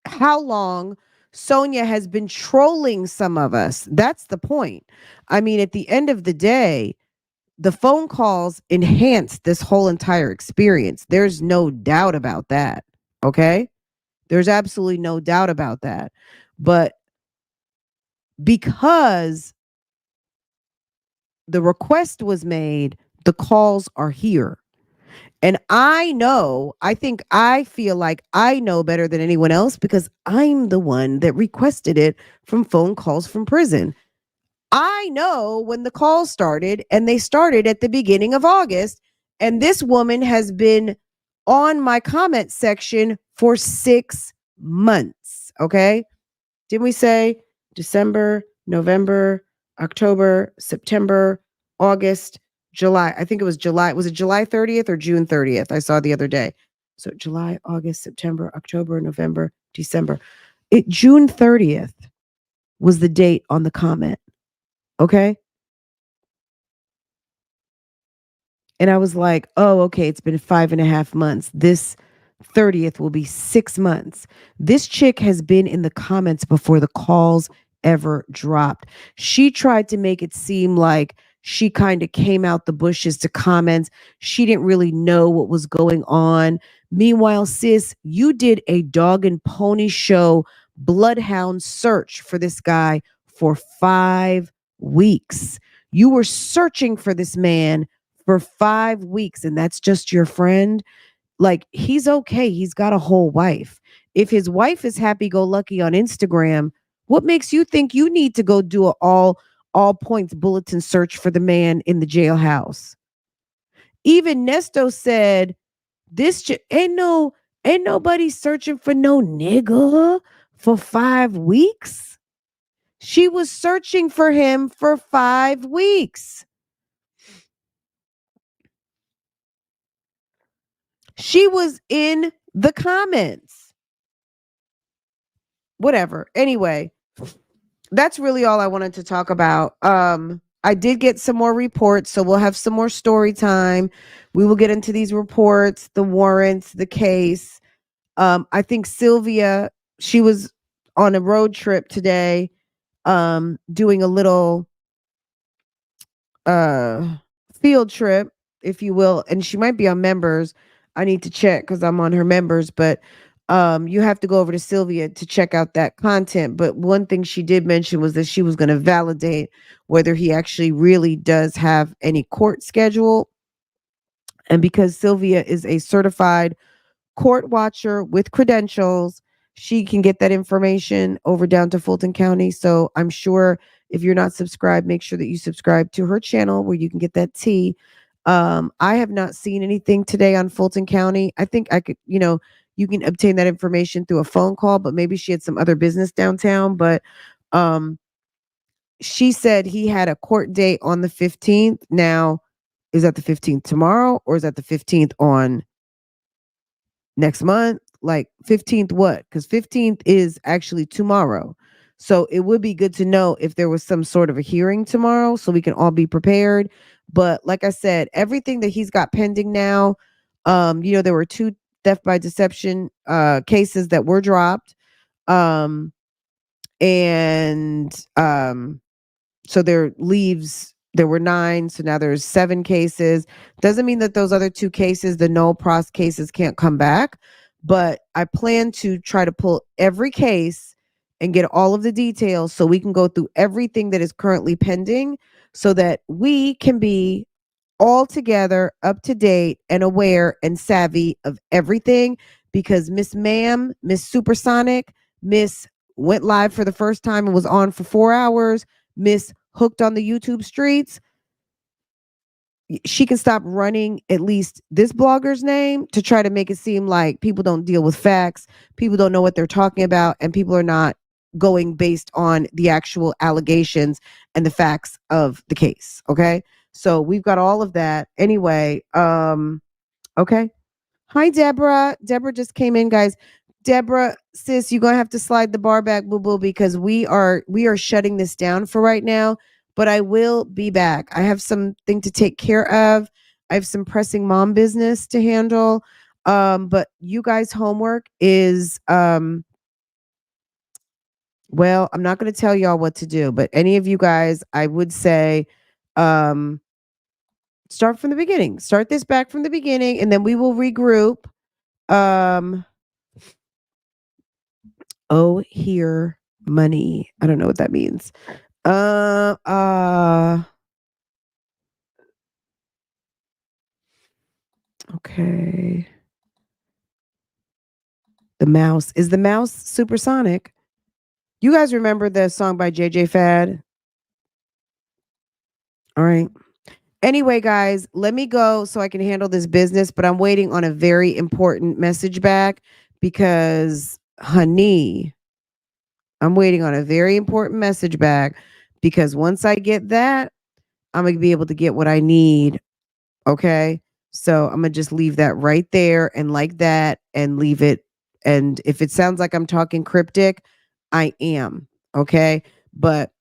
how long Sonya has been trolling some of us. That's the point. I mean, at the end of the day, the phone calls enhanced this whole entire experience. There's no doubt about that. Okay? There's absolutely no doubt about that. But because the request was made, the calls are here. And I feel like I know better than anyone else because I'm the one that requested it from phone calls from prison. I know when the calls started, and they started at the beginning of August. And this woman has been on my comment section for 6 months. Okay. Didn't we say December, November, October, September, August, July. I think it was July. Was it July 30th or June 30th? I saw the other day. So July, August, September, October, November, December. June 30th was the date on the comment. Okay. And I was like, oh, okay, it's been 5.5 months. This 30th will be 6 months. This chick has been in the comments before the calls ever dropped. She tried to make it seem like she kind of came out the bushes to comments. She didn't really know what was going on. Meanwhile, sis, you did a dog and pony show bloodhound search for this guy for 5 weeks. You were searching for this man for 5 weeks, and that's just your friend. Like, he's okay. He's got a whole wife. If his wife is happy go lucky on Instagram, what makes you think you need to go do a all points bulletin search for the man in the jailhouse? Even Nesto said this ain't nobody searching for no nigga for 5 weeks. She was searching for him for 5 weeks. She was in the comments. Whatever. Anyway, that's really all I wanted to talk about. I did get some more reports, so we'll have some more story time. We will get into these reports, the warrants, the case. I think Sylvia, she was on a road trip today, doing a little field trip, if you will, and she might be on members. I need to check because I'm on her members, but you have to go over to Sylvia to check out that content. But one thing she did mention was that she was going to validate whether he actually really does have any court schedule. And because Sylvia is a certified court watcher with credentials, she can get that information over down to Fulton County. So I'm sure if you're not subscribed, make sure that you subscribe to her channel where you can get that tea. I have not seen anything today on Fulton County. I think I could, you can obtain that information through a phone call, but maybe she had some other business downtown. But um, she said he had a court date on the 15th. Now, is that the 15th tomorrow or is that the 15th on next month? Like 15th what? Because 15th is actually tomorrow. So it would be good to know if there was some sort of a hearing tomorrow so we can all be prepared. But like I said, everything that he's got pending now, there were 2 theft by deception cases that were dropped. And so there were 9, so now there's 7 cases. Doesn't mean that those other 2 cases, the no pros cases, can't come back, but I plan to try to pull every case and get all of the details so we can go through everything that is currently pending so that we can be all together, up to date and aware and savvy of everything, because Miss Ma'am, Miss Supersonic, Miss went live for the first time and was on for 4 hours, Miss hooked on the YouTube streets. She can stop running at least this blogger's name to try to make it seem like people don't deal with facts, people don't know what they're talking about, and people are not going based on the actual allegations and the facts of the case. Okay. So we've got all of that. Anyway, okay. Hi, Deborah. Deborah just came in, guys. Deborah, sis, you're gonna have to slide the bar back, boo boo, because we are shutting this down for right now. But I will be back. I have something to take care of. I have some pressing mom business to handle. But you guys' homework is well, I'm not going to tell y'all what to do, but any of you guys, I would say, start from the beginning. Start this back from the beginning, and then we will regroup. Oh, here, money. I don't know what that means. Okay. The mouse. Is the mouse supersonic? You guys remember the song by JJ Fad? All right. Anyway, guys, let me go so I can handle this business, but I'm waiting on a very important message back because, honey, I'm waiting on a very important message back because once I get that, I'm gonna be able to get what I need. Okay. So I'm gonna just leave that right there and like that and leave it. And if it sounds like I'm talking cryptic, I am. Okay. But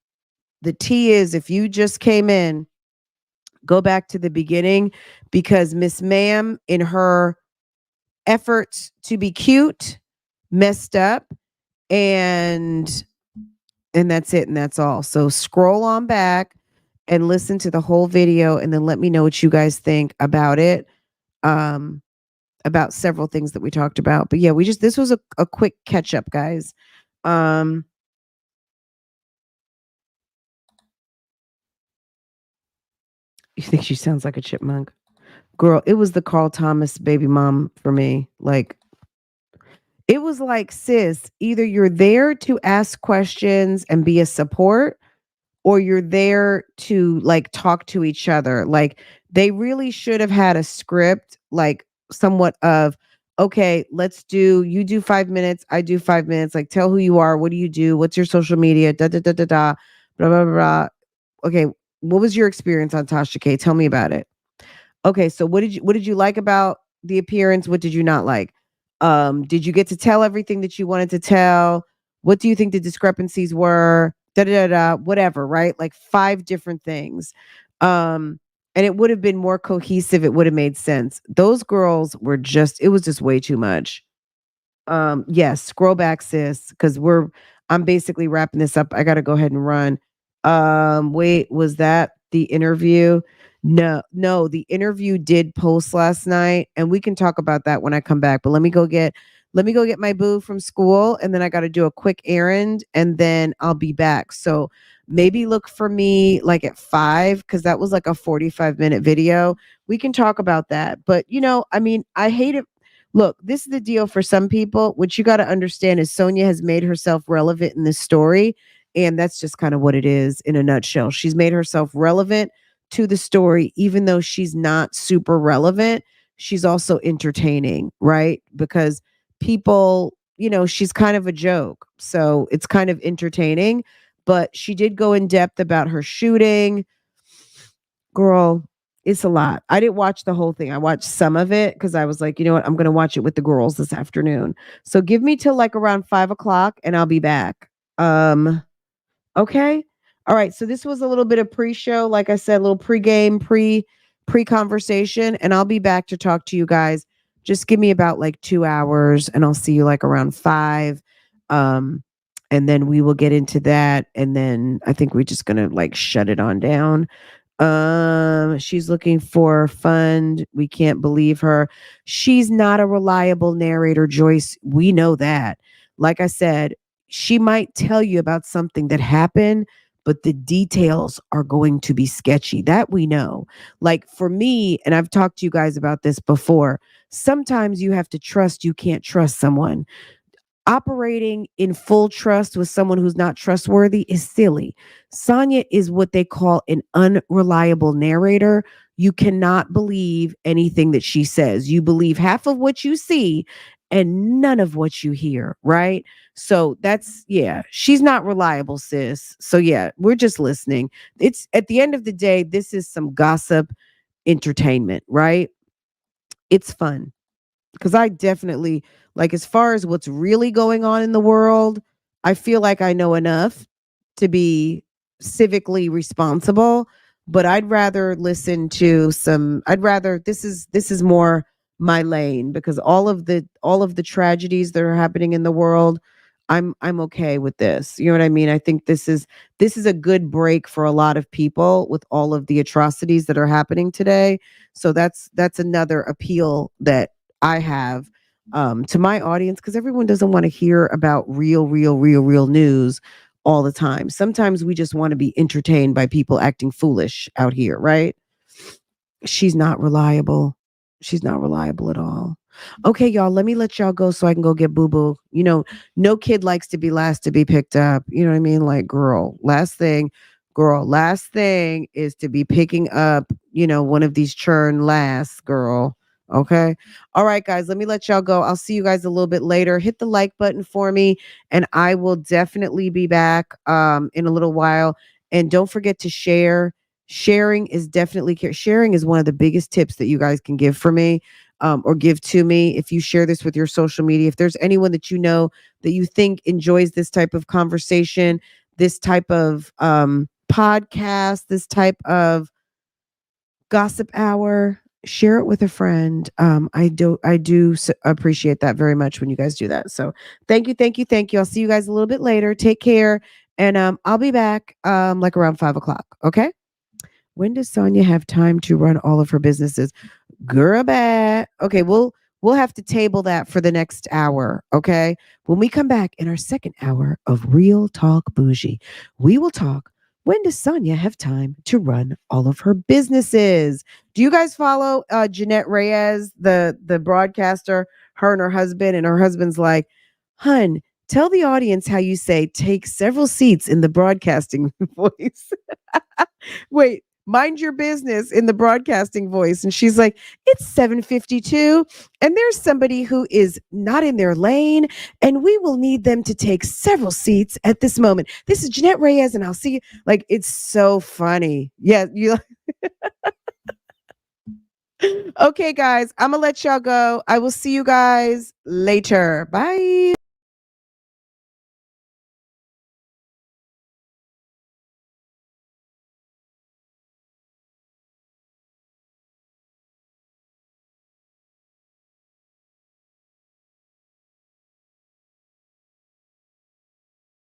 the T is, if you just came in, go back to the beginning, because Miss Ma'am, in her efforts to be cute, messed up, and that's it, and that's all. So scroll on back and listen to the whole video, and then let me know what you guys think about it. Um, about several things that we talked about. But yeah, we just this was a quick catch up, guys. Um, you think she sounds like a chipmunk? Girl, it was the Carl Thomas baby mom for me. Like, it was like, sis, either you're there to ask questions and be a support, or you're there to like talk to each other. Like, they really should have had a script, like somewhat of, okay, you do 5 minutes, I do 5 minutes, like tell who you are, what do you do, what's your social media, da da da da da, blah blah blah. Blah. Okay, what was your experience on Tasha K? Tell me about it. Okay, so what did you like about the appearance? What did you not like? Did you get to tell everything that you wanted to tell? What do you think the discrepancies were? Da da da da, whatever, right? Like five different things. Um, and it would have been more cohesive, it would have made sense. Those girls were just, it was just way too much. Yes, scroll back, sis, because I'm basically wrapping this up. I gotta go ahead and run. Wait, was that the interview? No, no, the interview did post last night, and we can talk about that when I come back. But let me go get my boo from school, and then I gotta do a quick errand, and then I'll be back. So maybe look for me like at 5, because that was like a 45-minute video. We can talk about that. But I mean, I hate it. Look, this is the deal for some people. What you got to understand is Sonya has made herself relevant in this story. And that's just kind of what it is in a nutshell. She's made herself relevant to the story, even though she's not super relevant. She's also entertaining, right? Because people, she's kind of a joke. So it's kind of entertaining. But she did go in depth about her shooting. Girl, it's a lot. I didn't watch the whole thing. I watched some of it because I was like, you know what? I'm going to watch it with the girls this afternoon. So give me till like around 5 o'clock and I'll be back. Okay. All right. So this was a little bit of pre-show. Like I said, a little pre-game, pre-conversation. And I'll be back to talk to you guys. Just give me about like 2 hours and I'll see you like around 5. Um, and then we will get into that. And then I think we're just gonna like shut it on down. She's looking for a fund. We can't believe her. She's not a reliable narrator, Joyce. We know that. Like I said, she might tell you about something that happened, but the details are going to be sketchy. That we know. Like for me, and I've talked to you guys about this before, sometimes you have to trust you can't trust someone. Operating in full trust with someone who's not trustworthy is silly. Sonya is what they call an unreliable narrator. You cannot believe anything that she says. You believe half of what you see and none of what you hear, right? So yeah, she's not reliable, sis. So yeah, we're just listening. It's at the end of the day, this is some gossip entertainment, right? It's fun because I definitely like, as far as what's really going on in the world, I feel like I know enough to be civically responsible, but I'd rather listen to some I'd rather this is more my lane, because all of the tragedies that are happening in the world, I'm okay with this. You know what I mean? I think this is a good break for a lot of people with all of the atrocities that are happening today. So that's another appeal that I have to my audience, because everyone doesn't want to hear about real news all the time. Sometimes we just want to be entertained by people acting foolish out here, right? She's not reliable. She's not reliable at all. Okay, y'all, let me let y'all go so I can go get boo boo. No kid likes to be last to be picked up. You know what I mean? Like, girl, last thing is to be picking up, one of these churn last, girl. Okay. All right, guys, let me let y'all go. I'll see you guys a little bit later. Hit the like button for me, and I will definitely be back in a little while. And don't forget to share. Sharing is definitely sharing is one of the biggest tips that you guys can give for me, or give to me. If you share this with your social media, if there's anyone that you know that you think enjoys this type of conversation, this type of podcast, this type of gossip hour, share it with a friend. I do appreciate that very much when you guys do that. So thank you, thank you, thank you. I'll see you guys a little bit later. Take care, and I'll be back like around 5 o'clock. Okay. When does Sonya have time to run all of her businesses? Girl, bad. Okay, we'll have to table that for the next hour. Okay. When we come back in our second hour of Real Talk Bougie, we will talk. When does Sonya have time to run all of her businesses? Do you guys follow Jeanette Reyes, the broadcaster? Her and her husband, and her husband's like, "Hun, tell the audience how you say take several seats in the broadcasting voice." Wait, mind your business in the broadcasting voice. And she's like, it's 7:52, and there's somebody who is not in their lane, and we will need them to take several seats at this moment. This is Jeanette Reyes, and I'll see you. Like, it's so funny. Yeah, you. Okay, guys, I'm gonna let y'all go. I will see you guys later. Bye.